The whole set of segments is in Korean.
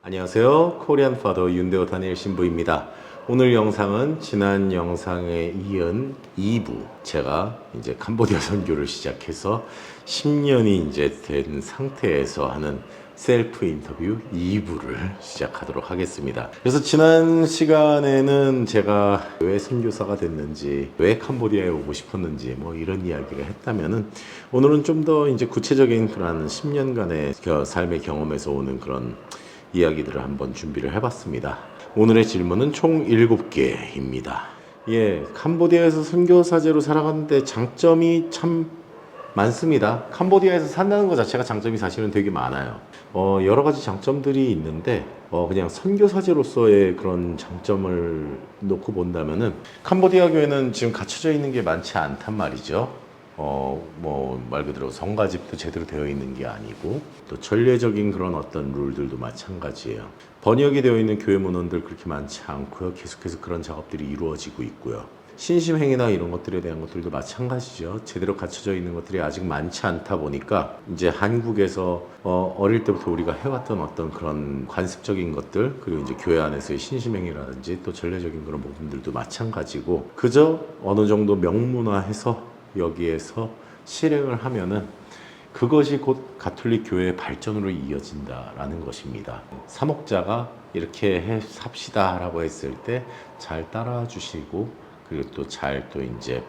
안녕하세요. 코리안 파더 윤대호 다니엘 신부입니다. 오늘 영상은 지난 영상에 이은 2부. 제가 이제 캄보디아 선교를 시작해서 10년이 이제 된 상태에서 하는 셀프 인터뷰 2부를 시작하도록 하겠습니다. 그래서 지난 시간에는 제가 왜 선교사가 됐는지, 왜 캄보디아에 오고 싶었는지 뭐 이런 이야기를 했다면은, 오늘은 좀 더 이제 구체적인 그런 10년간의 삶의 경험에서 오는 그런 이야기들을 한번 준비를 해봤습니다. 오늘의 질문은 총 7개입니다. 캄보디아에서 선교사제로 살아가는데 장점이 참 많습니다. 캄보디아에서 산다는 것 자체가 장점이 사실은 되게 많아요. 여러 가지 장점들이 있는데, 그냥 선교사제로서의 그런 장점을 놓고 본다면은, 캄보디아 교회는 지금 갖춰져 있는 게 많지 않단 말이죠. 말 그대로 성가집도 제대로 되어 있는 게 아니고, 또 전례적인 그런 어떤 룰들도 마찬가지예요. 번역이 되어 있는 교회 문헌들 그렇게 많지 않고요. 계속해서 그런 작업들이 이루어지고 있고요. 신심행위나 이런 것들에 대한 것들도 마찬가지죠. 제대로 갖춰져 있는 것들이 아직 많지 않다 보니까, 이제 한국에서 어릴 때부터 우리가 해왔던 어떤 그런 관습적인 것들, 그리고 이제 교회 안에서의 신심행위라든지 또 전례적인 그런 부분들도 마찬가지고, 그저 어느 정도 명문화해서 여기에서 실행을 하면은 그것이 곧 가톨릭 교회의 발전으로 이어진다라는 것입니다. 사목자가 이렇게 삽시다 라고 했을 때 잘 따라 주시고, 그리고 또 잘 또 이제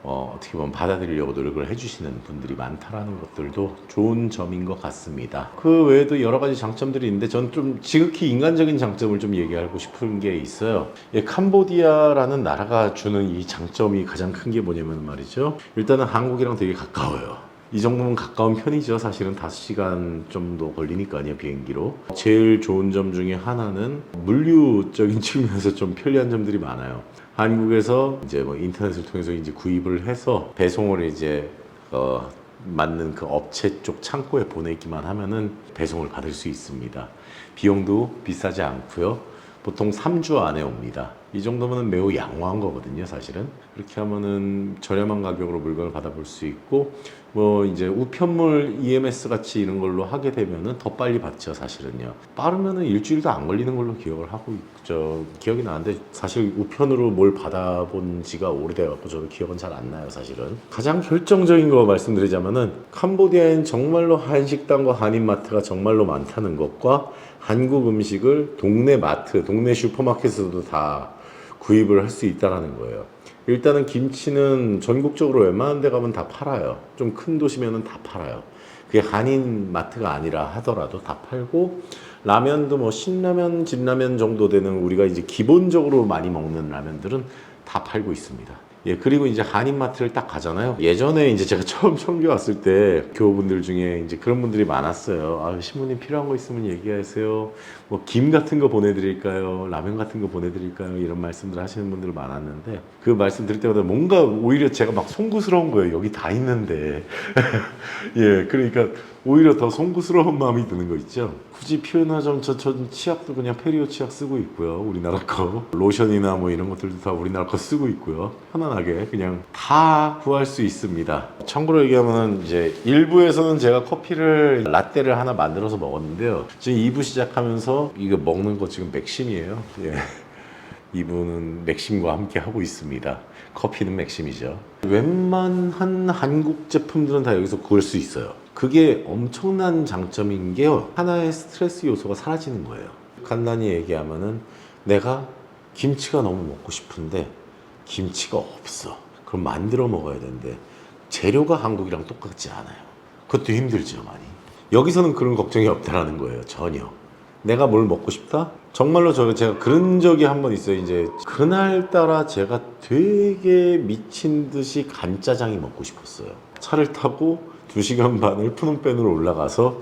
어떻게 보면 받아들이려고 노력을 해주시는 분들이 많다라는 것들도 좋은 점인 것 같습니다. 그 외에도 여러 가지 장점들이 있는데, 저는 좀 지극히 인간적인 장점을 좀 얘기하고 싶은 게 있어요. 캄보디아라는 나라가 주는 이 장점이 가장 큰 게 뭐냐면 말이죠. 일단은 한국이랑 되게 가까워요. 이 정도면 가까운 편이죠. 사실은 5시간 정도 걸리니까요, 비행기로. 제일 좋은 점 중에 하나는 물류적인 측면에서 좀 편리한 점들이 많아요. 한국에서 이제 뭐 인터넷을 통해서 이제 구입을 해서 배송을 이제 맞는 그 업체 쪽 창고에 보내기만 하면은 배송을 받을 수 있습니다. 비용도 비싸지 않고요. 보통 3주 안에 옵니다. 이 정도면 매우 양호한 거거든요, 사실은. 그렇게 하면은 저렴한 가격으로 물건을 받아볼 수 있고, 뭐 이제 우편물 EMS 같이 이런 걸로 하게 되면은 더 빨리 받죠, 사실은요. 빠르면은 일주일도 안 걸리는 걸로 기억을 하고 있죠. 기억이 나는데, 사실 우편으로 뭘 받아본 지가 오래돼갖고 저도 기억은 잘 안 나요, 사실은. 가장 결정적인 거 말씀드리자면은, 캄보디아엔 정말로 한식당과 한인마트가 정말로 많다는 것과, 한국 음식을 동네 마트, 동네 슈퍼마켓에서도 다 구입을 할 수 있다는 거예요. 일단은 김치는 전국적으로 웬만한 데 가면 다 팔아요. 좀 큰 도시면은 다 팔아요. 그게 한인 마트가 아니라 하더라도 다 팔고, 라면도 뭐 신라면, 진라면 정도 되는 우리가 이제 기본적으로 많이 먹는 라면들은 다 팔고 있습니다. 그리고 이제 한인마트를 딱 가잖아요. 예전에 이제 제가 처음 청교 왔을 때 교우분들 중에 이제 그런 분들이 많았어요. 신부님 필요한 거 있으면 얘기하세요. 뭐 김 같은 거 보내드릴까요? 라면 같은 거 보내드릴까요? 이런 말씀들 하시는 분들 많았는데, 그 말씀 들을 때마다 뭔가 오히려 제가 막 송구스러운 거예요. 여기 다 있는데. 그러니까 오히려 더 송구스러운 마음이 드는 거 있죠. 굳이 표현하자면 전 치약도 그냥 페리오 치약 쓰고 있고요. 우리나라 거. 로션이나 뭐 이런 것들도 다 우리나라 거 쓰고 있고요. 편안하게 그냥 다 구할 수 있습니다. 참고로 얘기하면 이제 1부에서는 제가 커피를 라떼를 하나 만들어서 먹었는데요. 지금 2부 시작하면서 이거 먹는 거 지금 맥심이에요. 2부는 맥심과 함께 하고 있습니다. 커피는 맥심이죠. 웬만한 한국 제품들은 다 여기서 구할 수 있어요. 그게 엄청난 장점인 게요, 하나의 스트레스 요소가 사라지는 거예요. 간단히 얘기하면은, 내가 김치가 너무 먹고 싶은데 김치가 없어. 그럼 만들어 먹어야 되는데 재료가 한국이랑 똑같지 않아요. 그것도 힘들죠, 많이. 여기서는 그런 걱정이 없다라는 거예요, 전혀. 내가 뭘 먹고 싶다? 정말로 제가 그런 적이 한 번 있어요. 이제 그날따라 제가 되게 미친 듯이 간짜장이 먹고 싶었어요. 차를 타고 2시간 반을 푸놈펜으로 올라가서,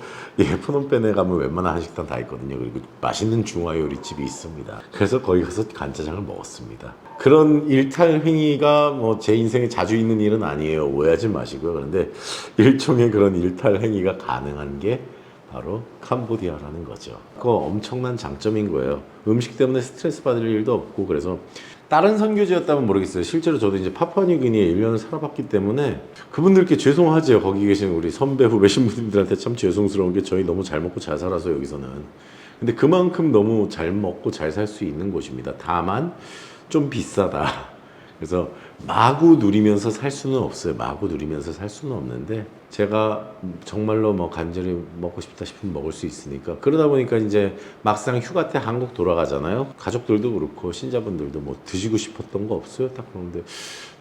푸놈펜에 가면 웬만한 한식당 다 있거든요. 그리고 맛있는 중화 요리집이 있습니다. 그래서 거기 가서 간짜장을 먹었습니다. 그런 일탈 행위가 뭐 제 인생에 자주 있는 일은 아니에요. 오해하지 마시고요. 그런데 일종의 그런 일탈 행위가 가능한 게 바로 캄보디아라는 거죠. 그거 엄청난 장점인 거예요. 음식 때문에 스트레스 받을 일도 없고. 그래서 다른 선교지였다면 모르겠어요. 실제로 저도 이제 파푸아뉴기니에 1년을 살아봤기 때문에 그분들께 죄송하죠. 거기 계신 우리 선배 후배 신부님들한테 참 죄송스러운 게, 저희 너무 잘 먹고 잘 살아서 여기서는. 근데 그만큼 너무 잘 먹고 잘 살 수 있는 곳입니다. 다만 좀 비싸다. 그래서 마구 누리면서 살 수는 없어요. 마구 누리면서 살 수는 없는데 제가 정말로 뭐 간절히 먹고 싶다 싶으면 먹을 수 있으니까 그러다 보니까 이제 막상 휴가 때 한국 돌아가잖아요. 가족들도 그렇고 신자분들도 뭐 드시고 싶었던 거 없어요? 딱 그런데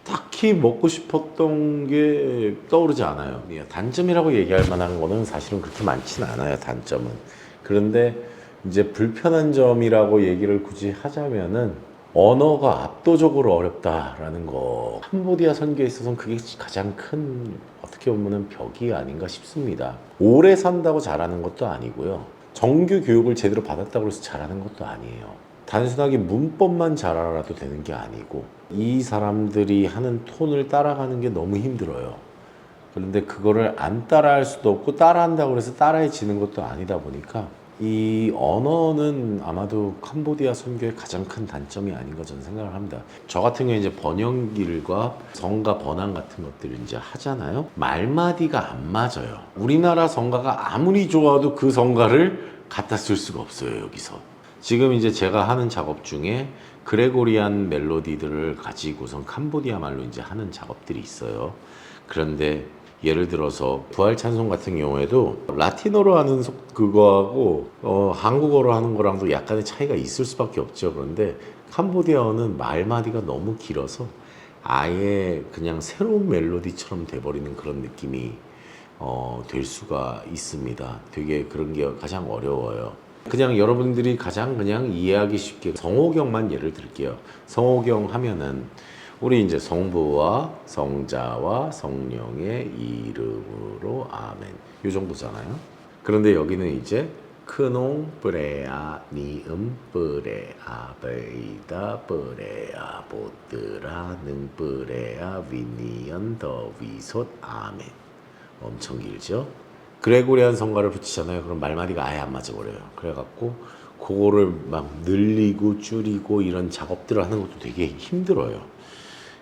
딱히 먹고 싶었던 게 떠오르지 않아요. 예, 단점이라고 얘기할 만한 거는 사실은 그렇게 많지는 않아요. 단점은. 그런데 이제 불편한 점이라고 얘기를 굳이 하자면은 언어가 압도적으로 어렵다라는 거. 캄보디아 선교에 있어서는 그게 가장 큰 어떻게 보면은 벽이 아닌가 싶습니다. 오래 산다고 잘하는 것도 아니고요. 정규 교육을 제대로 받았다고 해서 잘하는 것도 아니에요. 단순하게 문법만 잘 알아도 되는 게 아니고 이 사람들이 하는 톤을 따라가는 게 너무 힘들어요. 그런데 그거를 안 따라할 수도 없고 따라한다고 해서 따라해지는 것도 아니다 보니까 이 언어는 아마도 캄보디아 선교의 가장 큰 단점이 아닌가 저는 생각을 합니다. 저 같은 경우에 이제 번역일과 성가 번안 같은 것들을 이제 하잖아요. 말마디가 안 맞아요. 우리나라 성가가 아무리 좋아도 그 성가를 갖다 쓸 수가 없어요, 여기서. 지금 이제 제가 하는 작업 중에 그레고리안 멜로디들을 가지고선 캄보디아 말로 이제 하는 작업들이 있어요. 그런데 예를 들어서 부활 찬송 같은 경우에도 라틴어로 하는 그거하고 한국어로 하는 거랑도 약간의 차이가 있을 수밖에 없죠. 그런데 캄보디아어는 말마디가 너무 길어서 아예 그냥 새로운 멜로디처럼 돼버리는 그런 느낌이 될 수가 있습니다. 되게 그런 게 가장 어려워요. 그냥 여러분들이 가장 그냥 이해하기 쉽게 성호경만 예를 들게요. 성호경 하면은 우리 이제 성부와 성자와 성령의 이름으로 아멘. 요 정도잖아요. 그런데 여기는 이제 크농 브레아 니음 브레아 베이다 브레아 보드라 능 브레아 위니언 더 위솥 아멘. 엄청 길죠? 그레고리안 성가를 붙이잖아요. 그럼 말마디가 아예 안 맞아버려요. 그래갖고 그거를 막 늘리고 줄이고 이런 작업들을 하는 것도 되게 힘들어요.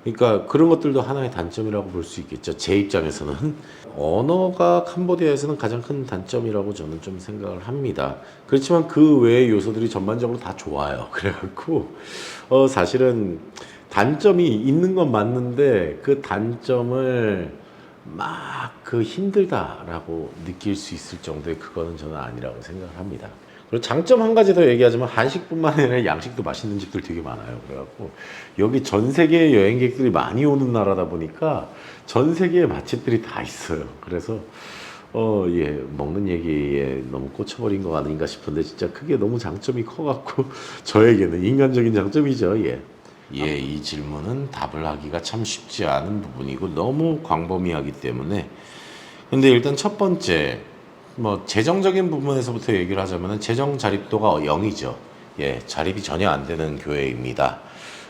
그러니까 그런 것들도 하나의 단점이라고 볼 수 있겠죠. 제 입장에서는 언어가 캄보디아에서는 가장 큰 단점이라고 저는 좀 생각을 합니다. 그렇지만 그 외의 요소들이 전반적으로 다 좋아요. 그래갖고 사실은 단점이 있는 건 맞는데 그 단점을 막 그 힘들다라고 느낄 수 있을 정도의 그거는 저는 아니라고 생각을 합니다. 그리고 장점 한 가지 더 얘기하자면 한식뿐만 아니라 양식도 맛있는 집들 되게 많아요. 그래갖고 여기 전 세계 여행객들이 많이 오는 나라다 보니까 전 세계의 맛집들이 다 있어요. 그래서 예, 먹는 얘기에 너무 꽂혀버린 거 아닌가 싶은데 진짜 그게 너무 장점이 커갖고 저에게는 인간적인 장점이죠. 예. 예, 이 질문은 답을 하기가 참 쉽지 않은 부분이고 너무 광범위하기 때문에 근데 일단 첫 번째 뭐 재정적인 부분에서부터 얘기를 하자면 재정 자립도가 0이죠. 예, 자립이 전혀 안 되는 교회입니다.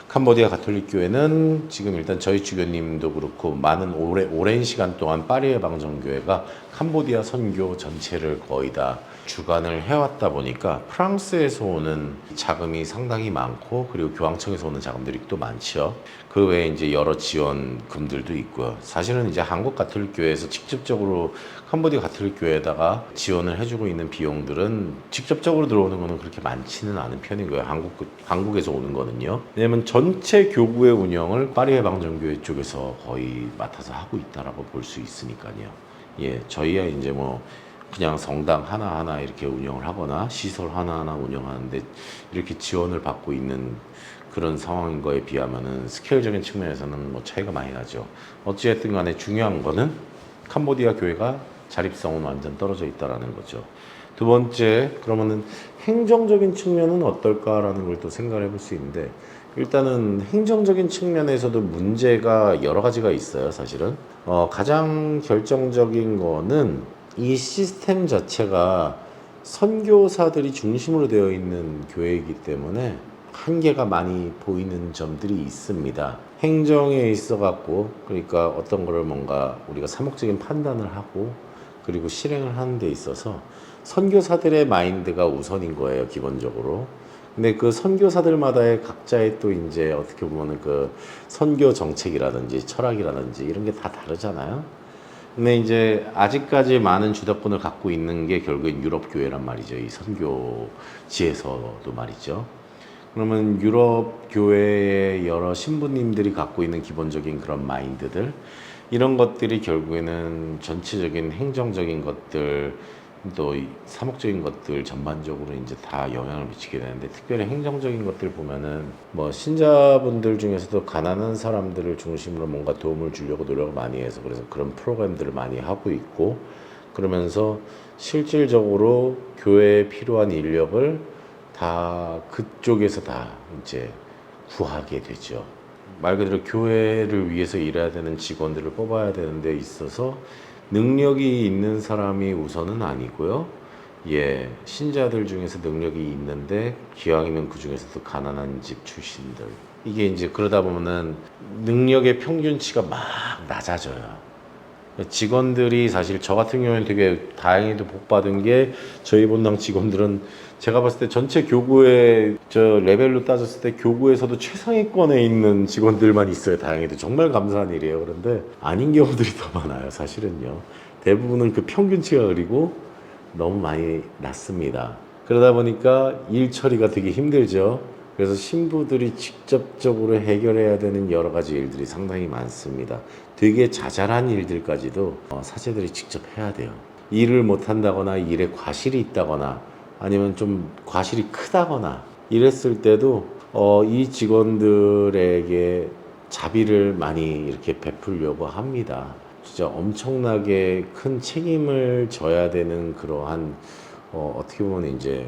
캄보디아 가톨릭 교회는 지금 일단 저희 주교님도 그렇고 많은 오랜 시간 동안 파리의 방정교회가 캄보디아 선교 전체를 거의 다 주관을 해왔다 보니까 프랑스에서 오는 자금이 상당히 많고 그리고 교황청에서 오는 자금들이 또 많죠. 그 외에 이제 여러 지원금들도 있고요. 사실은 이제 한국 가톨릭 교회에서 직접적으로 캄보디아 가톨릭 교회에다가 지원을 해주고 있는 비용들은 직접적으로 들어오는 거는 그렇게 많지는 않은 편인 거예요. 한국에서 오는 거는요. 왜냐면 전체 교구의 운영을 파리의 방정교회 쪽에서 거의 맡아서 하고 있다라고 볼 수 있으니까요. 예, 저희야 이제 뭐 그냥 성당 하나하나 이렇게 운영을 하거나 시설 하나하나 운영하는데 이렇게 지원을 받고 있는 그런 상황인 거에 비하면은 스케일적인 측면에서는 뭐 차이가 많이 나죠. 어찌됐든 간에 중요한 거는 캄보디아 교회가 자립성은 완전 떨어져 있다라는 거죠. 두 번째, 그러면은 행정적인 측면은 어떨까라는 걸 또 생각을 해볼 수 있는데 일단은 행정적인 측면에서도 문제가 여러 가지가 있어요, 사실은. 가장 결정적인 거는 이 시스템 자체가 선교사들이 중심으로 되어 있는 교회이기 때문에 한계가 많이 보이는 점들이 있습니다. 행정에 있어 갖고 그러니까 어떤 거를 뭔가 우리가 사목적인 판단을 하고 그리고 실행을 하는 데 있어서 선교사들의 마인드가 우선인 거예요, 기본적으로. 근데 그 선교사들마다의 각자의 또 이제 어떻게 보면은 그 선교 정책이라든지 철학이라든지 이런 게 다 다르잖아요. 근데 이제 아직까지 많은 주도권을 갖고 있는 게 결국엔 유럽 교회란 말이죠. 이 선교지에서도 말이죠. 그러면 유럽 교회의 여러 신부님들이 갖고 있는 기본적인 그런 마인드들, 이런 것들이 결국에는 전체적인 행정적인 것들, 또 사목적인 것들 전반적으로 이제 다 영향을 미치게 되는데, 특별히 행정적인 것들 보면은 뭐 신자분들 중에서도 가난한 사람들을 중심으로 뭔가 도움을 주려고 노력을 많이 해서 그래서 그런 프로그램들을 많이 하고 있고, 그러면서 실질적으로 교회에 필요한 인력을 다 그쪽에서 다 이제 구하게 되죠. 말 그대로 교회를 위해서 일해야 되는 직원들을 뽑아야 되는 데 있어서 능력이 있는 사람이 우선은 아니고요. 예, 신자들 중에서 능력이 있는데 기왕이면 그 중에서도 가난한 집 출신들. 이게 이제 그러다 보면은 능력의 평균치가 막 낮아져요. 직원들이 사실 저 같은 경우에는 되게 다행히도 복 받은 게, 저희 본당 직원들은 제가 봤을 때 전체 교구의 저 레벨로 따졌을 때 교구에서도 최상위권에 있는 직원들만 있어요. 다행히도 정말 감사한 일이에요. 그런데 아닌 경우들이 더 많아요. 사실은요. 대부분은 그 평균치가 그리고 너무 많이 낮습니다. 그러다 보니까 일 처리가 되게 힘들죠. 그래서 신부들이 직접적으로 해결해야 되는 여러 가지 일들이 상당히 많습니다. 되게 자잘한 일들까지도 사제들이 직접 해야 돼요. 일을 못한다거나 일에 과실이 있다거나 아니면 좀 과실이 크다거나 이랬을 때도 이 직원들에게 자비를 많이 이렇게 베풀려고 합니다. 진짜 엄청나게 큰 책임을 져야 되는 그러한 어떻게 보면 이제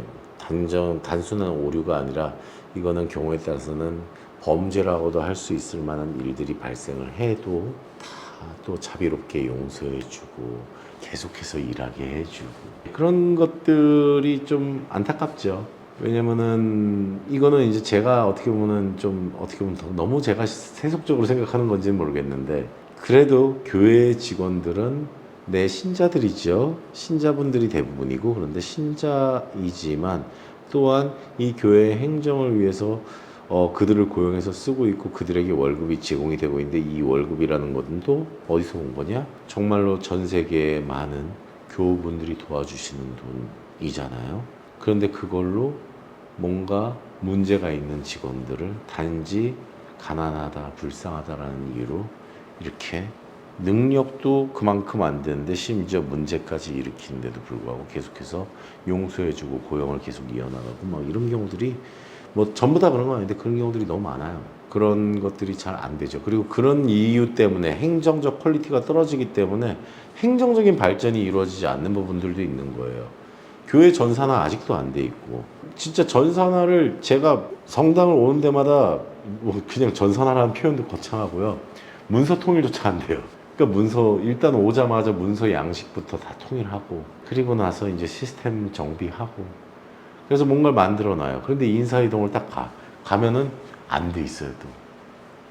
단순한 오류가 아니라 이거는 경우에 따라서는 범죄라고도 할 수 있을 만한 일들이 발생을 해도 다 또 자비롭게 용서해주고 계속해서 일하게 해주고, 그런 것들이 좀 안타깝죠. 왜냐면은 이거는 이제 제가 어떻게 보면 너무 제가 세속적으로 생각하는 건지는 모르겠는데, 그래도 교회 직원들은 내 신자들이죠. 신자분들이 대부분이고, 그런데 신자이지만 또한 이 교회의 행정을 위해서 그들을 고용해서 쓰고 있고 그들에게 월급이 제공이 되고 있는데, 이 월급이라는 것은 또 어디서 온 거냐? 정말로 전 세계의 많은 교우분들이 도와주시는 돈이잖아요. 그런데 그걸로 뭔가 문제가 있는 직원들을 단지 가난하다, 불쌍하다라는 이유로 이렇게 능력도 그만큼 안 되는데 심지어 문제까지 일으키는데도 불구하고 계속해서 용서해주고 고용을 계속 이어나가고 막 이런 경우들이, 뭐 전부 다 그런 건 아닌데 그런 경우들이 너무 많아요. 그런 것들이 잘 안 되죠. 그리고 그런 이유 때문에 행정적 퀄리티가 떨어지기 때문에 행정적인 발전이 이루어지지 않는 부분들도 있는 거예요. 교회 전산화 아직도 안 돼 있고, 진짜 전산화를 제가 성당을 오는 데마다 뭐 그냥 전산화라는 표현도 거창하고요. 문서 통일조차 안 돼요. 그러니까 문서 일단 오자마자 문서 양식부터 다 통일하고, 그리고 나서 이제 시스템 정비하고, 그래서 뭔가를 만들어 놔요. 그런데 인사이동을 딱 가면은 안 돼 있어요. 또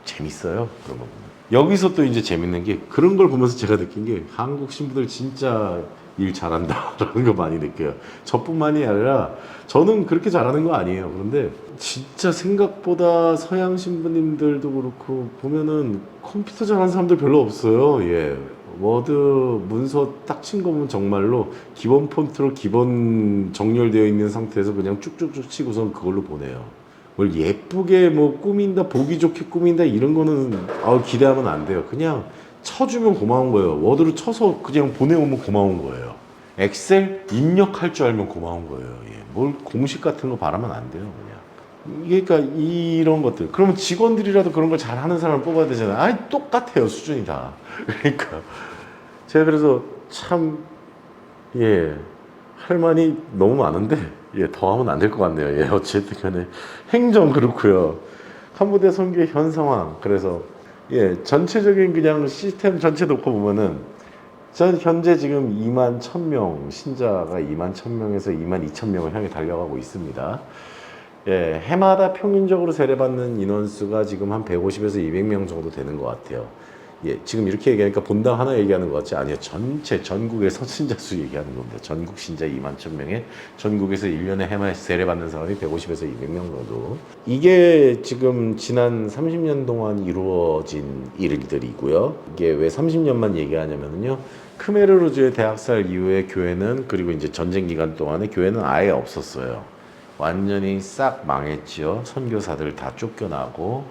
재밌어요. 그런 거 보면. 여기서 또 이제 재밌는 게, 그런 걸 보면서 제가 느낀 게 한국 신부들 진짜 일 잘한다라는 거 많이 느껴요. 저뿐만이 아니라 저는 그렇게 잘하는 거 아니에요. 그런데 진짜 생각보다 서양 신부님들도 그렇고 보면은 컴퓨터 잘하는 사람들 별로 없어요. 예. 워드 문서 딱 친 거 보면 정말로 기본 폰트로 기본 정렬되어 있는 상태에서 그냥 쭉쭉쭉 치고선 그걸로 보내요. 뭘 예쁘게 뭐 꾸민다, 보기 좋게 꾸민다 이런 거는 기대하면 안 돼요. 그냥 쳐주면 고마운 거예요. 워드로 쳐서 그냥 보내오면 고마운 거예요. 엑셀 입력할 줄 알면 고마운 거예요. 예. 뭘 공식 같은 거 바라면 안 돼요. 그냥. 그러니까 이런 것들. 그러면 직원들이라도 그런 걸 잘하는 사람을 뽑아야 되잖아요. 아니 똑같아요. 수준이 다. 그러니까 제가 그래서 참 할 말이 너무 많은데 더 하면 안 될 것 같네요. 어쨌든 간에 행정 그렇고요. 캄보디아 선교의 현 상황. 그래서 전체적인 그냥 시스템 전체 놓고 보면은 전 현재 지금 2만 1,000명 신자가 2만 1,000명에서 2만 2,000명을 향해 달려가고 있습니다. 해마다 평균적으로 세례받는 인원수가 지금 한 150에서 200명 정도 되는 것 같아요. 지금 이렇게 얘기하니까 본당 하나 얘기하는 것 같지? 아니요. 전체 전국의 선신자 수 얘기하는 겁니다. 전국 신자 2만 1,000명에 전국에서 1년에 해마에 세례받는 사람이 150에서 200명 정도. 이게 지금 지난 30년 동안 이루어진 일들이고요. 이게 왜 30년만 얘기하냐면요. 크메르루즈의 대학살 이후에 교회는, 그리고 이제 전쟁 기간 동안에 교회는 아예 없었어요. 완전히 싹 망했지요. 선교사들 다 쫓겨나고,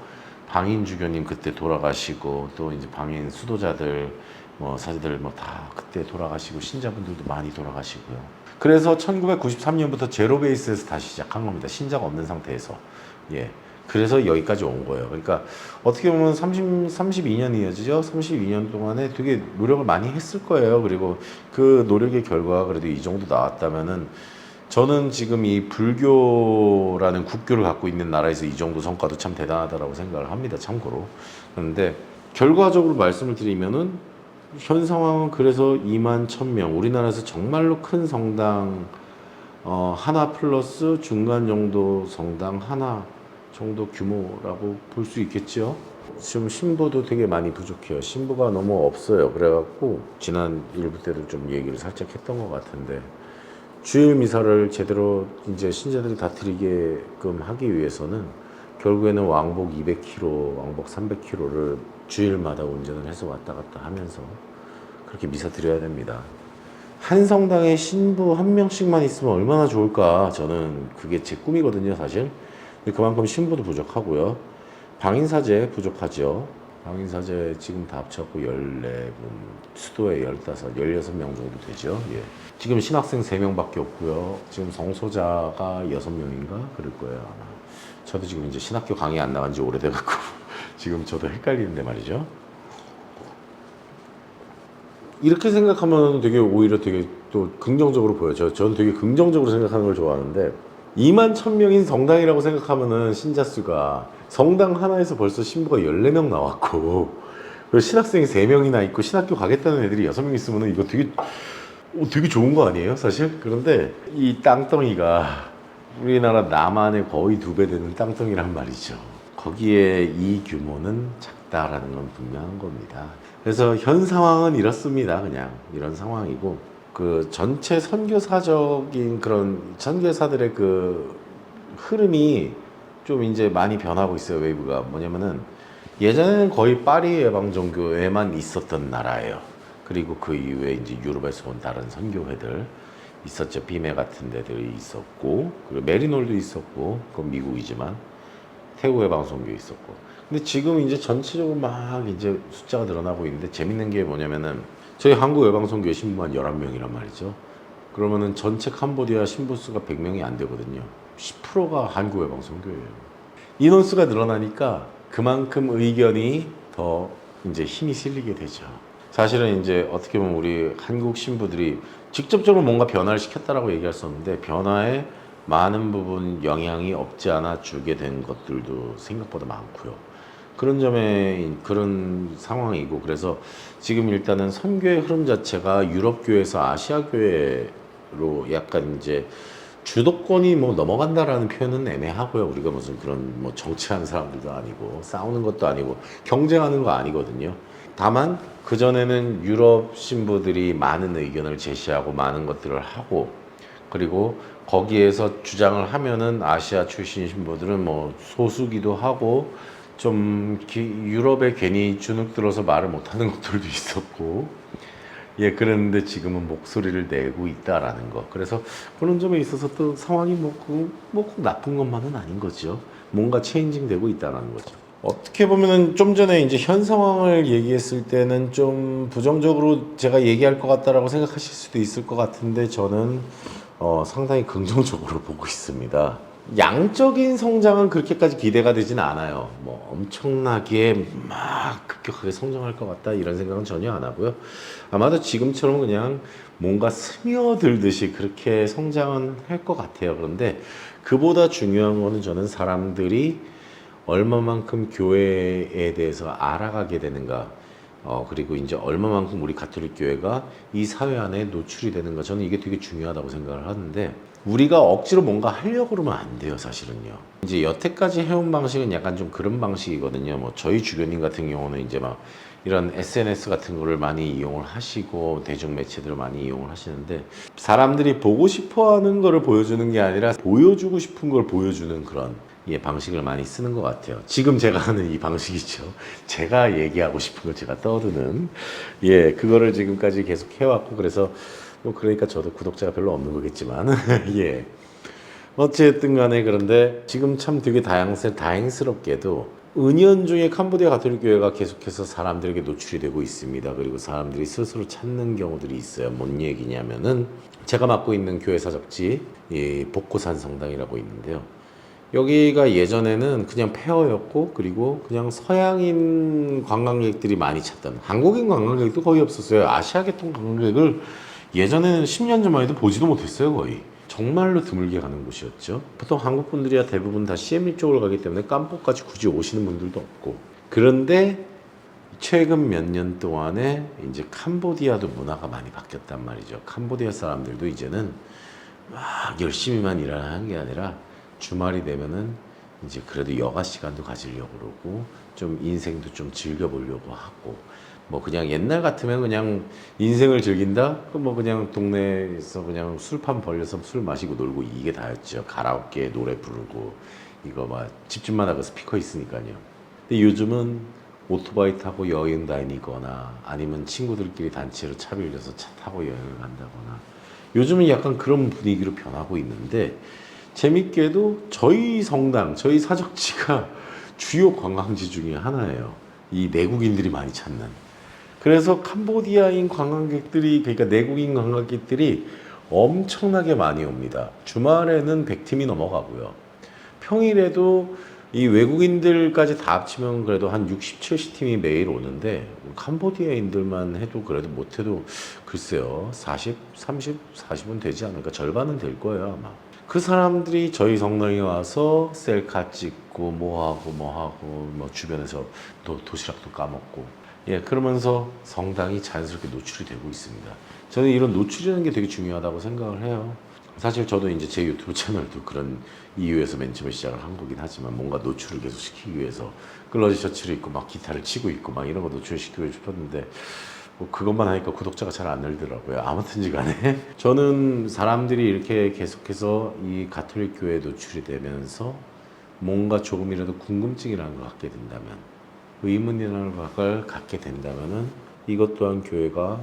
방인 주교님 그때 돌아가시고, 또 이제 방인 수도자들 뭐 사제들 뭐 다 그때 돌아가시고, 신자분들도 많이 돌아가시고요. 그래서 1993년부터 제로 베이스에서 다시 시작한 겁니다. 신자가 없는 상태에서. 예. 그래서 여기까지 온 거예요. 그러니까 어떻게 보면 32년이 이어지죠. 32년 동안에 되게 노력을 많이 했을 거예요. 그리고 그 노력의 결과가 그래도 이 정도 나왔다면은, 저는 지금 이 불교라는 국교를 갖고 있는 나라에서 이 정도 성과도 참 대단하다라고 생각을 합니다. 참고로. 그런데 결과적으로 말씀을 드리면은, 현 상황은 그래서 2만 1,000명, 우리나라에서 정말로 큰 성당 하나 플러스 중간 정도 성당 하나 정도 규모라고 볼 수 있겠죠. 지금 신부도 되게 많이 부족해요. 신부가 너무 없어요. 그래갖고 지난 일부 때도 좀 얘기를 살짝 했던 것 같은데, 주일 미사를 제대로 이제 신자들이 다 드리게끔 하기 위해서는 결국에는 왕복 200km, 왕복 300km를 주일마다 운전을 해서 왔다 갔다 하면서 그렇게 미사 드려야 됩니다. 한 성당에 신부 한 명씩만 있으면 얼마나 좋을까. 저는 그게 제 꿈이거든요, 사실. 그만큼 신부도 부족하고요. 방인사제 부족하죠. 방인사제 지금 다 합쳐갖고 14분, 수도에 15, 16명 정도 되죠. 예. 지금 신학생 3명밖에 없고요. 지금 성소자가 6명인가? 그럴 거예요, 아마. 저도 지금 이제 신학교 강의 안 나간 지 오래돼갖고 지금 저도 헷갈리는데 말이죠. 이렇게 생각하면 되게 오히려 되게 또 긍정적으로 보여요. 저는 되게 긍정적으로 생각하는 걸 좋아하는데, 2만 1,000명인 성당이라고 생각하면은 신자 수가 성당 하나에서 벌써 신부가 14명 나왔고, 그리고 신학생이 3명이나 있고, 신학교 가겠다는 애들이 6명 있으면은 이거 되게 좋은 거 아니에요, 사실? 그런데 이 땅덩이가 우리나라 남한의 거의 2배 되는 땅덩이란 말이죠. 거기에 이 규모는 작다라는 건 분명한 겁니다. 그래서 현 상황은 이렇습니다. 그냥 이런 상황이고, 그 전체 선교사적인 그런 선교사들의 그 흐름이 좀 이제 많이 변하고 있어요. 웨이브가 뭐냐면은, 예전에는 거의 파리 예방종교에만 있었던 나라예요. 그리고 그 이후에 이제 유럽에서 온 다른 선교회들 있었죠. 비메 같은 데들이 있었고, 그리고 메리놀도 있었고, 그건 미국이지만 태국의 방송도 있었고. 근데 지금 이제 전체적으로 막 이제 숫자가 늘어나고 있는데, 재밌는 게 뭐냐면은, 저희 한국 외방선교회 신부만 11명이란 말이죠. 그러면은 전체 캄보디아 신부 수가 100명이 안 되거든요. 10%가 한국 외방선교회예요. 인원수가 늘어나니까 그만큼 의견이 더 이제 힘이 실리게 되죠. 사실은 이제 어떻게 보면 우리 한국 신부들이 직접적으로 뭔가 변화를 시켰다라고 얘기할 수 없는데, 변화에 많은 부분 영향이 없지 않아 주게 된 것들도 생각보다 많고요. 그런 점에 그런 상황이고, 그래서 지금 일단은 선교의 흐름 자체가 유럽교회에서 아시아교회로 약간 이제 주도권이 뭐 넘어간다라는 표현은 애매하고요. 우리가 무슨 그런 뭐 정치하는 사람들도 아니고 싸우는 것도 아니고 경쟁하는 거 아니거든요. 다만 그전에는 유럽 신부들이 많은 의견을 제시하고 많은 것들을 하고, 그리고 거기에서 주장을 하면은 아시아 출신 신부들은 뭐 소수기도 하고, 좀 유럽에 괜히 주눅 들어서 말을 못하는 것들도 있었고, 예, 그랬는데 지금은 목소리를 내고 있다라는 거. 그래서 그런 점에 있어서 또 상황이 꼭 나쁜 것만은 아닌 거죠. 뭔가 체인징 되고 있다라는 거죠. 어떻게 보면은 좀 전에 이제 현 상황을 얘기했을 때는 좀 부정적으로 제가 얘기할 것 같다라고 생각하실 수도 있을 것 같은데, 저는 상당히 긍정적으로 보고 있습니다. 양적인 성장은 그렇게까지 기대가 되진 않아요. 뭐 엄청나게 막 급격하게 성장할 것 같다 이런 생각은 전혀 안 하고요. 아마도 지금처럼 그냥 뭔가 스며들듯이 그렇게 성장은 할 것 같아요. 그런데 그보다 중요한 거는, 저는 사람들이 얼마만큼 교회에 대해서 알아가게 되는가, 그리고 이제 얼마만큼 우리 가톨릭 교회가 이 사회 안에 노출이 되는가, 저는 이게 되게 중요하다고 생각을 하는데, 우리가 억지로 뭔가 하려고 그러면 안 돼요, 사실은요. 이제 여태까지 해온 방식은 약간 좀 그런 방식이거든요. 뭐 저희 주교님 같은 경우는 이제 막 이런 SNS 같은 거를 많이 이용을 하시고, 대중 매체들을 많이 이용을 하시는데, 사람들이 보고 싶어 하는 거를 보여주는 게 아니라 보여주고 싶은 걸 보여주는 그런, 예, 방식을 많이 쓰는 것 같아요. 지금 제가 하는 이 방식이죠. 제가 얘기하고 싶은 걸 제가 떠드는, 예, 그거를 지금까지 계속 해왔고, 그래서, 뭐, 그러니까 저도 구독자가 별로 없는 거겠지만, 예. 어쨌든 간에 그런데 지금 참 되게 다행스럽게도 은연중에 캄보디아 가톨릭 교회가 계속해서 사람들에게 노출이 되고 있습니다. 그리고 사람들이 스스로 찾는 경우들이 있어요. 뭔 얘기냐면은 제가 맡고 있는 교회 사적지 이 복고산 성당이라고 있는데요. 여기가 예전에는 그냥 폐허였고 그리고 그냥 서양인 관광객들이 많이 찾던 한국인 관광객도 거의 없었어요. 아시아계통 관광객을 예전에는 10년 전만 해도 보지도 못했어요, 거의. 정말로 드물게 가는 곳이었죠. 보통 한국 분들이야 대부분 다 CM리 쪽으로 가기 때문에 깜포까지 굳이 오시는 분들도 없고. 그런데 최근 몇 년 동안에 이제 캄보디아도 문화가 많이 바뀌었단 말이죠. 캄보디아 사람들도 이제는 막 열심히만 일하는 게 아니라 주말이 되면은 이제 그래도 여가 시간도 가지려고 그러고 좀 인생도 좀 즐겨보려고 하고 뭐 그냥 옛날 같으면 그냥 인생을 즐긴다? 뭐 그냥 동네에서 그냥 술판 벌려서 술 마시고 놀고 이게 다였죠. 가라오케 노래 부르고 이거 막 집집마다 그 스피커 있으니까요. 근데 요즘은 오토바이 타고 여행 다니거나 아니면 친구들끼리 단체로 차 빌려서 차 타고 여행을 간다거나 요즘은 약간 그런 분위기로 변하고 있는데 재밌게도 저희 성당, 저희 사적지가 주요 관광지 중에 하나예요. 이 내국인들이 많이 찾는. 그래서 캄보디아인 관광객들이, 그러니까 내국인 관광객들이 엄청나게 많이 옵니다. 주말에는 100팀이 넘어가고요. 평일에도 이 외국인들까지 다 합치면 그래도 한 60, 70팀이 매일 오는데 캄보디아인들만 해도 그래도 못해도 글쎄요 40, 30, 40은 되지 않을까 절반은 될 거예요 아마. 그 사람들이 저희 성당에 와서 셀카 찍고 뭐 하고 뭐 주변에서 또 도시락도 까먹고 예 그러면서 성당이 자연스럽게 노출이 되고 있습니다. 저는 이런 노출이라는 게 되게 중요하다고 생각을 해요. 사실 저도 이제 제 유튜브 채널도 그런 이유에서 맨 처음에 시작을 한 거긴 하지만 뭔가 노출을 계속 시키기 위해서 클러지 셔츠를 입고 막 기타를 치고 있고 막 이런 거 노출시키고 싶었는데 뭐 그것만 하니까 구독자가 잘 안 늘더라고요. 아무튼지 간에 저는 사람들이 이렇게 계속해서 이 가톨릭 교회에 노출이 되면서 뭔가 조금이라도 궁금증이라는 걸 갖게 된다면 의문이라는 걸 갖게 된다면은 이것 또한 교회가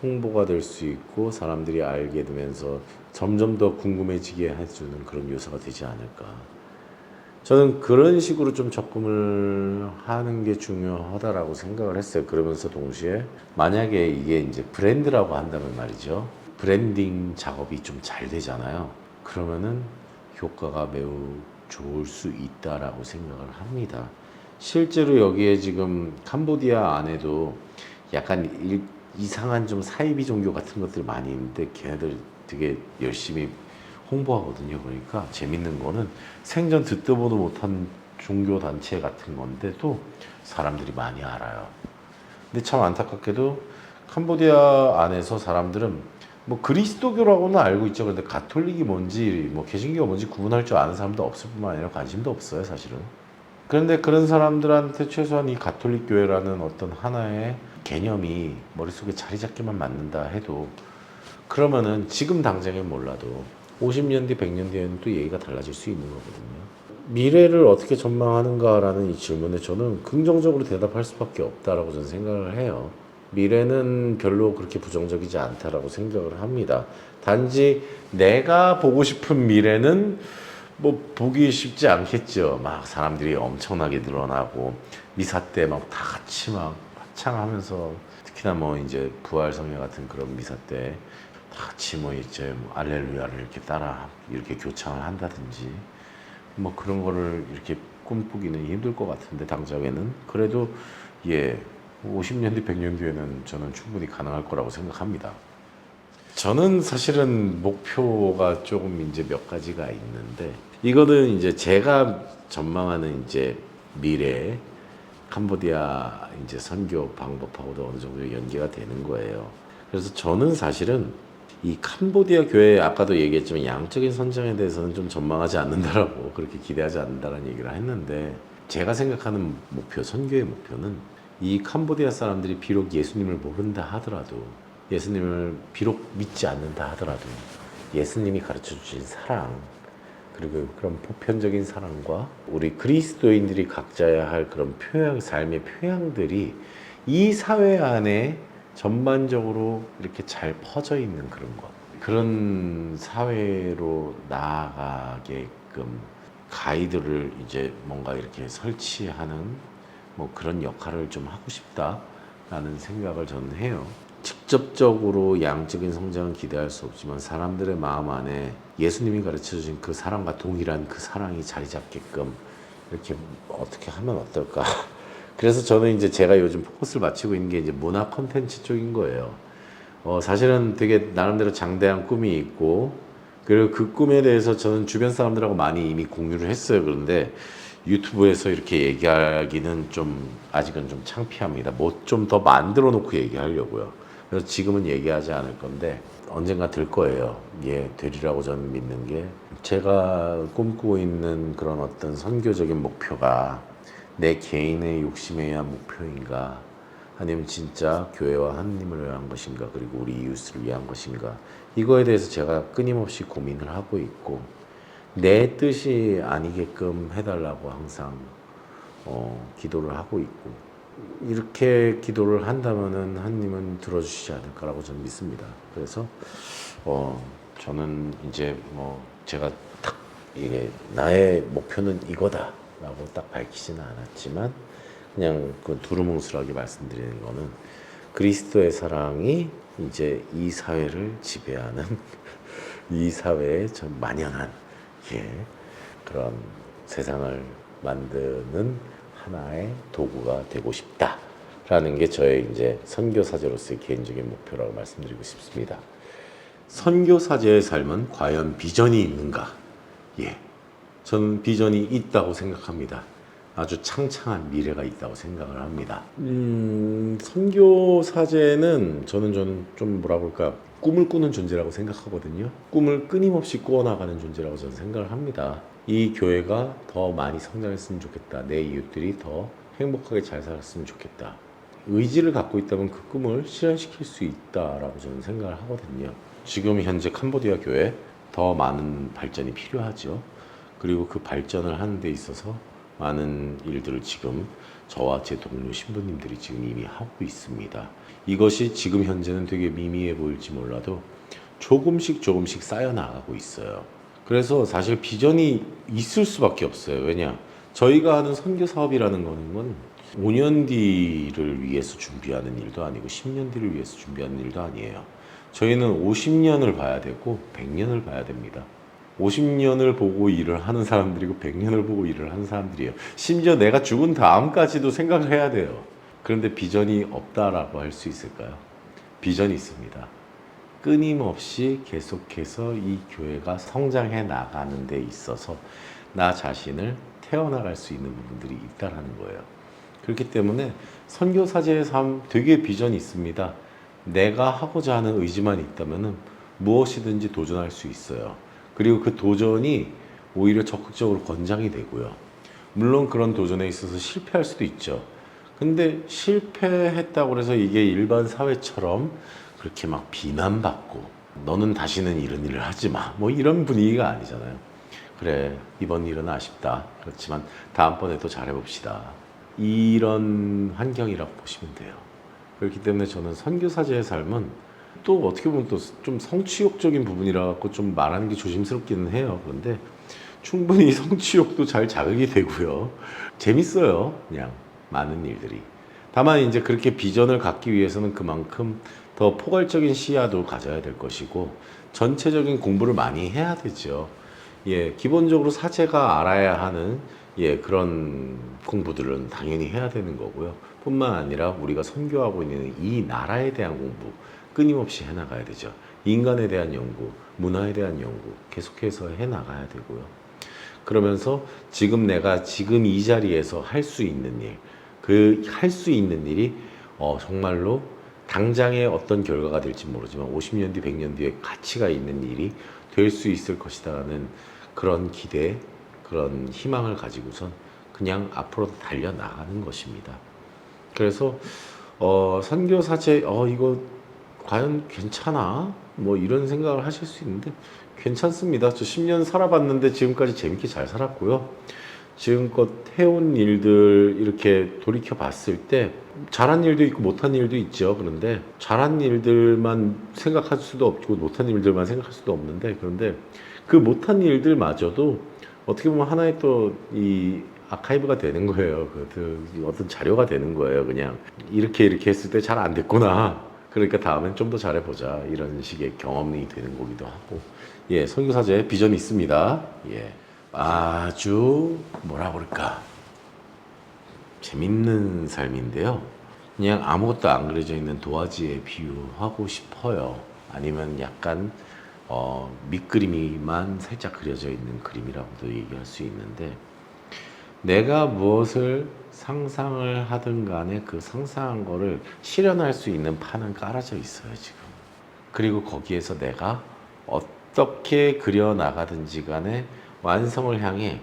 홍보가 될 수 있고 사람들이 알게 되면서 점점 더 궁금해지게 해주는 그런 요소가 되지 않을까. 저는 그런 식으로 좀 접근을 하는 게 중요하다라고 생각을 했어요. 그러면서 동시에 만약에 이게 이제 브랜드라고 한다면 말이죠. 브랜딩 작업이 좀 잘 되잖아요. 그러면은 효과가 매우 좋을 수 있다라고 생각을 합니다. 실제로 여기에 지금 캄보디아 안에도 약간 이상한 좀 사이비 종교 같은 것들 많이 있는데 걔네들 되게 열심히 홍보하거든요. 그러니까 재밌는 거는 생전 듣도 보도 못한 종교 단체 같은 건데도 사람들이 많이 알아요. 근데 참 안타깝게도 캄보디아 안에서 사람들은 뭐 그리스도교라고는 알고 있죠. 그런데 가톨릭이 뭔지 뭐 개신교가 뭔지 구분할 줄 아는 사람도 없을 뿐만 아니라 관심도 없어요, 사실은. 그런데 그런 사람들한테 최소한 이 가톨릭 교회라는 어떤 하나의 개념이 머릿속에 자리 잡기만 맞는다 해도 그러면은 지금 당장엔 몰라도 50년 뒤, 100년 뒤에는 또 얘기가 달라질 수 있는 거거든요. 미래를 어떻게 전망하는가라는 이 질문에 저는 긍정적으로 대답할 수밖에 없다라고 저는 생각을 해요. 미래는 별로 그렇게 부정적이지 않다라고 생각을 합니다. 단지 내가 보고 싶은 미래는 뭐 보기 쉽지 않겠죠. 막 사람들이 엄청나게 늘어나고 미사 때 막 다 같이 막 합창하면서 특히나 뭐 이제 부활성회 같은 그런 미사 때 다 같이 뭐 이제 뭐 알렐루야를 이렇게 따라 이렇게 교창을 한다든지 뭐 그런 거를 이렇게 꿈꾸기는 힘들 것 같은데 당장에는 그래도 예 50년 뒤 100년 뒤에는 저는 충분히 가능할 거라고 생각합니다. 저는 사실은 목표가 조금 이제 몇 가지가 있는데 이거는 이제 제가 전망하는 이제 미래 캄보디아 이제 선교 방법하고도 어느 정도 연계가 되는 거예요. 그래서 저는 사실은 이 캄보디아 교회 아까도 얘기했지만 양적인 선정에 대해서는 좀 전망하지 않는다라고 그렇게 기대하지 않는다라는 얘기를 했는데 제가 생각하는 목표, 선교의 목표는 이 캄보디아 사람들이 비록 예수님을 모른다 하더라도 예수님을 비록 믿지 않는다 하더라도 예수님이 가르쳐 주신 사랑 그리고 그런 보편적인 사랑과 우리 그리스도인들이 각자야 할 그런 표양, 삶의 표양들이 이 사회 안에 전반적으로 이렇게 잘 퍼져 있는 그런 것. 그런 사회로 나아가게끔 가이드를 이제 뭔가 이렇게 설치하는 뭐 그런 역할을 좀 하고 싶다라는 생각을 저는 해요. 직접적으로 양적인 성장은 기대할 수 없지만 사람들의 마음 안에 예수님이 가르쳐 주신 그 사랑과 동일한 그 사랑이 자리 잡게끔 이렇게 어떻게 하면 어떨까? 그래서 저는 이제 제가 요즘 포커스를 맞추고 있는 게 이제 문화 콘텐츠 쪽인 거예요. 사실은 되게 나름대로 장대한 꿈이 있고, 그리고 그 꿈에 대해서 저는 주변 사람들하고 많이 이미 공유를 했어요. 그런데 유튜브에서 이렇게 얘기하기는 좀 아직은 좀 창피합니다. 뭐 좀 더 만들어 놓고 얘기하려고요. 그래서 지금은 얘기하지 않을 건데 언젠가 될 거예요. 예, 되리라고 저는 믿는 게, 제가 꿈꾸고 있는 그런 어떤 선교적인 목표가 내 개인의 욕심에 의한 목표인가, 아니면 진짜 교회와 하나님을 위한 것인가, 그리고 우리 이웃을 위한 것인가, 이거에 대해서 제가 끊임없이 고민을 하고 있고, 내 뜻이 아니게끔 해달라고 항상 기도를 하고 있고, 이렇게 기도를 한다면은 하나님은 들어주시지 않을까라고 저는 믿습니다. 그래서 저는 이제 뭐 제가 딱 이게 나의 목표는 이거다라고 딱 밝히지는 않았지만, 그냥 그 두루뭉술하게 말씀드리는 거는 그리스도의 사랑이 이제 이 사회를 지배하는 이 사회에 좀 만연한, 예, 그런 세상을 만드는 하나의 도구가 되고 싶다라는 게 저의 이제 선교사제로서의 개인적인 목표라고 말씀드리고 싶습니다. 선교사제의 삶은 과연 비전이 있는가? 예, 저는 비전이 있다고 생각합니다. 아주 창창한 미래가 있다고 생각을 합니다. 선교사제는 저는 좀 뭐라 그럴까, 꿈을 꾸는 존재라고 생각하거든요. 꿈을 끊임없이 꾸어나가는 존재라고 저는 생각을 합니다. 이 교회가 더 많이 성장했으면 좋겠다. 내 이웃들이 더 행복하게 잘 살았으면 좋겠다. 의지를 갖고 있다면 그 꿈을 실현시킬 수 있다라고 저는 생각을 하거든요. 지금 현재 캄보디아 교회 더 많은 발전이 필요하죠. 그리고 그 발전을 하는 데 있어서 많은 일들을 지금 저와 제 동료 신부님들이 지금 이미 하고 있습니다. 이것이 지금 현재는 되게 미미해 보일지 몰라도 조금씩 쌓여 나가고 있어요. 그래서 사실 비전이 있을 수밖에 없어요. 왜냐? 저희가 하는 선교 사업이라는 거는 5년 뒤를 위해서 준비하는 일도 아니고 10년 뒤를 위해서 준비하는 일도 아니에요. 저희는 50년을 봐야 되고 100년을 봐야 됩니다. 50년을 보고 일을 하는 사람들이고 100년을 보고 일을 하는 사람들이에요. 심지어 내가 죽은 다음까지도 생각을 해야 돼요. 그런데 비전이 없다라고 할 수 있을까요? 비전이 있습니다. 끊임없이 계속해서 이 교회가 성장해 나가는 데 있어서 나 자신을 태어나갈 수 있는 부분들이 있다라는 거예요. 그렇기 때문에 선교사제의 삶 되게 비전이 있습니다. 내가 하고자 하는 의지만 있다면 무엇이든지 도전할 수 있어요. 그리고 그 도전이 오히려 적극적으로 권장이 되고요. 물론 그런 도전에 있어서 실패할 수도 있죠. 근데 실패했다고 해서 이게 일반 사회처럼 그렇게 막 비난받고 너는 다시는 이런 일을 하지 마, 뭐 이런 분위기가 아니잖아요. 그래, 이번 일은 아쉽다. 그렇지만 다음번에 또 잘해봅시다. 이런 환경이라고 보시면 돼요. 그렇기 때문에 저는 선교사제의 삶은 또 어떻게 보면 또 좀 성취욕적인 부분이라 갖고 좀 말하는 게 조심스럽기는 해요. 그런데 충분히 성취욕도 잘 자극이 되고요. 재밌어요. 그냥 많은 일들이. 다만 이제 그렇게 비전을 갖기 위해서는 그만큼 더 포괄적인 시야도 가져야 될 것이고 전체적인 공부를 많이 해야 되죠. 예, 기본적으로 사제가 알아야 하는 그런 공부들은 당연히 해야 되는 거고요. 뿐만 아니라 우리가 선교하고 있는 이 나라에 대한 공부 끊임없이 해나가야 되죠. 인간에 대한 연구, 문화에 대한 연구 계속해서 해나가야 되고요. 그러면서 지금 내가 지금 이 자리에서 할 수 있는 일, 그 할 수 있는 일이 정말로 당장의 어떤 결과가 될지 모르지만 50년 뒤, 100년 뒤에 가치가 있는 일이 될 수 있을 것이라는 그런 기대, 그런 희망을 가지고선 그냥 앞으로 달려나가는 것입니다. 그래서 선교사제 이거 과연 괜찮아? 뭐 이런 생각을 하실 수 있는데 괜찮습니다. 저 10년 살아봤는데 지금까지 재밌게 잘 살았고요. 지금껏 해온 일들 이렇게 돌이켜 봤을 때 잘한 일도 있고 못한 일도 있죠. 그런데 잘한 일들만 생각할 수도 없고 못한 일들만 생각할 수도 없는데, 그런데 그 못한 일들마저도 어떻게 보면 하나의 또 이 아카이브가 되는 거예요. 그 어떤 자료가 되는 거예요. 그냥 이렇게 했을 때 잘 안 됐구나. 그러니까 다음엔 좀 더 잘해보자. 이런 식의 경험이 되는 거기도 하고. 예, 선교사제 비전이 있습니다. 예. 아주 뭐라 그럴까 재밌는 삶인데요. 그냥 아무것도 안 그려져 있는 도화지에 비유하고 싶어요. 아니면 약간 밑그림이만 살짝 그려져 있는 그림이라고도 얘기할 수 있는데, 내가 무엇을 상상을 하든 간에 그 상상한 거를 실현할 수 있는 판은 깔아져 있어요, 지금. 그리고 거기에서 내가 어떻게 그려나가든지 간에 완성을 향해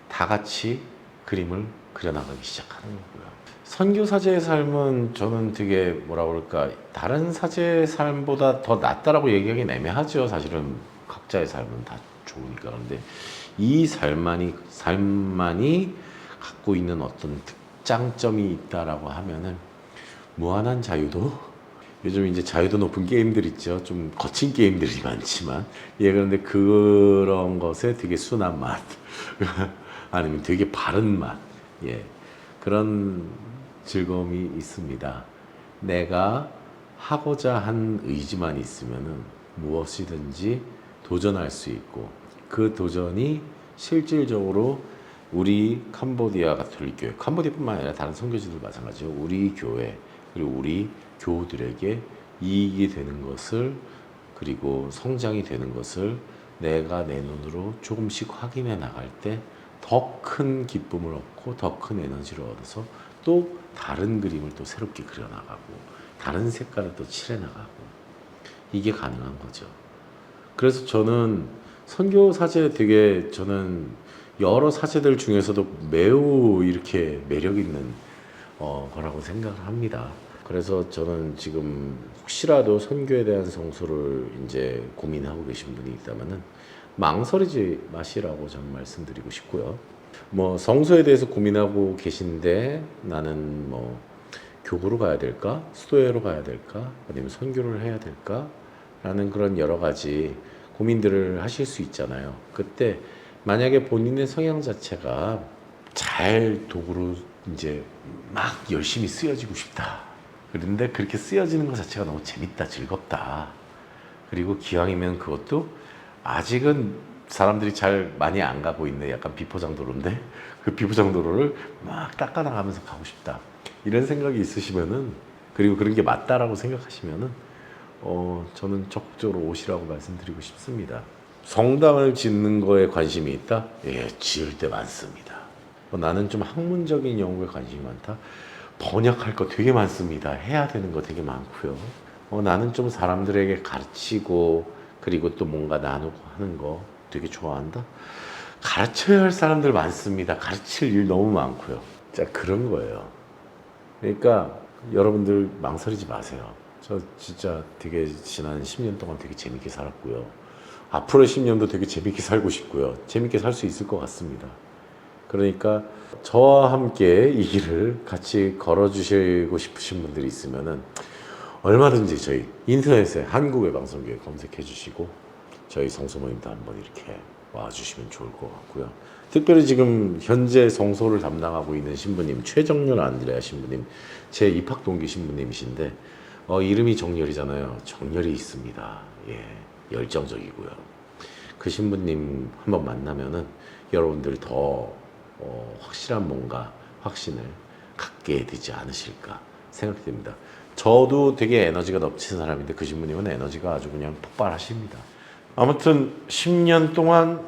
다 같이 그림을 그려나가기 시작하는 거고요. 선교 사제의 삶은 저는 되게 뭐라 그럴까 다른 사제의 삶보다 더 낫다라고 얘기하기는 애매하죠. 사실은 각자의 삶은 다 좋으니까. 그런데 이 삶만이 갖고 있는 어떤 특장점이 있다라고 하면은 무한한 자유도, 요즘 이제 자유도 높은 게임들 있죠. 좀 거친 게임들이 많지만, 예, 그런데 그런 것에 되게 순한 맛, 아니면 되게 바른 맛, 예, 그런 즐거움이 있습니다. 내가 하고자 한 의지만 있으면은 무엇이든지 도전할 수 있고, 그 도전이 실질적으로 우리 캄보디아 가톨릭교회, 캄보디아뿐만 아니라 다른 선교지들 마찬가지죠. 우리 교회 그리고 우리 교우들에게 이익이 되는 것을, 그리고 성장이 되는 것을 내가 내 눈으로 조금씩 확인해 나갈 때 더 큰 기쁨을 얻고 더 큰 에너지를 얻어서 또 다른 그림을 또 새롭게 그려나가고 다른 색깔을 또 칠해나가고, 이게 가능한 거죠. 그래서 저는 선교 사제 되게, 저는 여러 사제들 중에서도 매우 이렇게 매력 있는 거라고 생각을 합니다. 그래서 저는 지금 혹시라도 선교에 대한 성소를 이제 고민하고 계신 분이 있다면은 망설이지 마시라고 저는 말씀드리고 싶고요. 뭐 성소에 대해서 고민하고 계신데 나는 뭐 교구로 가야 될까? 수도회로 가야 될까? 아니면 선교를 해야 될까? 라는 그런 여러 가지 고민들을 하실 수 있잖아요. 그때 만약에 본인의 성향 자체가 잘 도구로 이제 막 열심히 쓰여지고 싶다. 그런데 그렇게 쓰여지는 것 자체가 너무 재밌다, 즐겁다. 그리고 기왕이면 그것도 아직은 사람들이 잘 많이 안 가고 있는 약간 비포장도로인데, 그 비포장도로를 막 닦아나가면서 가고 싶다. 이런 생각이 있으시면은, 그리고 그런 게 맞다라고 생각하시면은, 저는 적극적으로 오시라고 말씀드리고 싶습니다. 성당을 짓는 거에 관심이 있다? 예, 지을 때 많습니다. 나는 좀 학문적인 연구에 관심이 많다? 번역할 거 되게 많습니다. 해야 되는 거 되게 많고요. 나는 좀 사람들에게 가르치고 그리고 또 뭔가 나누고 하는 거 되게 좋아한다? 가르쳐야 할 사람들 많습니다. 가르칠 일 너무 많고요. 자, 그런 거예요. 그러니까 여러분들 망설이지 마세요. 저 진짜 되게 지난 10년 동안 되게 재밌게 살았고요. 앞으로 10년도 되게 재밌게 살고 싶고요. 재밌게 살 수 있을 것 같습니다. 그러니까 저와 함께 이 길을 같이 걸어주시고 싶으신 분들이 있으면은 얼마든지 저희 인터넷에 한국의 방송교회 검색해 주시고 저희 성소 모임도 한번 이렇게 와주시면 좋을 것 같고요. 특별히 지금 현재 성소를 담당하고 있는 신부님 최정렬 안드레아 신부님, 제 입학 동기 신부님이신데 이름이 정렬이잖아요. 정렬이 있습니다. 예, 열정적이고요. 그 신부님 한번 만나면은 여러분들이 더 확실한 뭔가 확신을 갖게 되지 않으실까 생각됩니다. 저도 되게 에너지가 넘치는 사람인데 그 신부님은 에너지가 아주 그냥 폭발하십니다. 아무튼 10년 동안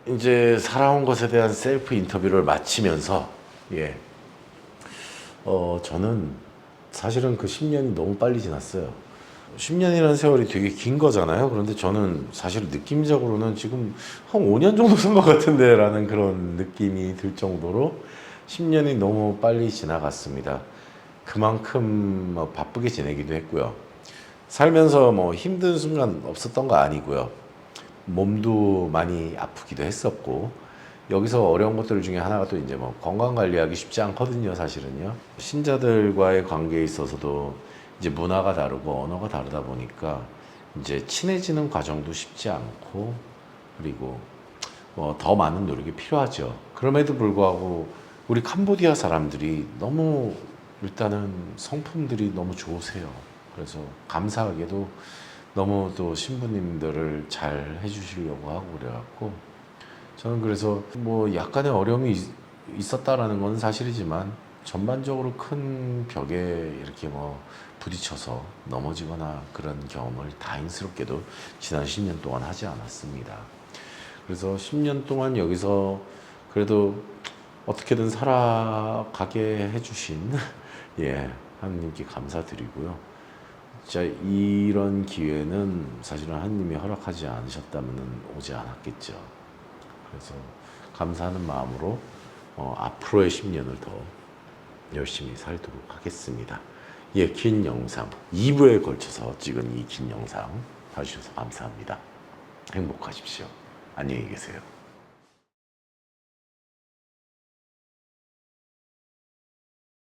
이제 살아온 것에 대한 셀프 인터뷰를 마치면서, 예, 저는 사실은 그 10년이 너무 빨리 지났어요. 10년이라는 세월이 되게 긴 거잖아요. 그런데 저는 사실 느낌적으로는 지금 한 5년 정도 산 것 같은데 라는 그런 느낌이 들 정도로 10년이 너무 빨리 지나갔습니다. 그만큼 바쁘게 지내기도 했고요. 살면서 뭐 힘든 순간 없었던 거 아니고요. 몸도 많이 아프기도 했었고 여기서 어려운 것들 중에 하나가 또 이제 뭐 건강 관리하기 쉽지 않거든요, 사실은요. 신자들과의 관계에 있어서도 이제 문화가 다르고 언어가 다르다 보니까 이제 친해지는 과정도 쉽지 않고 그리고 뭐 더 많은 노력이 필요하죠. 그럼에도 불구하고 우리 캄보디아 사람들이 너무 일단은 성품들이 너무 좋으세요. 그래서 감사하게도 너무 또 신부님들을 잘 해주시려고 하고 그래갖고 저는 그래서 뭐 약간의 어려움이 있었다라는 건 사실이지만 전반적으로 큰 벽에 이렇게 뭐 부딪혀서 넘어지거나 그런 경험을 다행스럽게도 지난 10년 동안 하지 않았습니다. 그래서 10년 동안 여기서 그래도 어떻게든 살아가게 해주신 예 하느님께 감사드리고요. 진짜 이런 기회는 사실은 하느님이 허락하지 않으셨다면 오지 않았겠죠. 그래서 감사하는 마음으로 앞으로의 10년을 더 열심히 살도록 하겠습니다. 예, 긴 영상 2부에 걸쳐서 찍은 이 긴 영상 봐주셔서 감사합니다. 행복하십시오. 안녕히 계세요.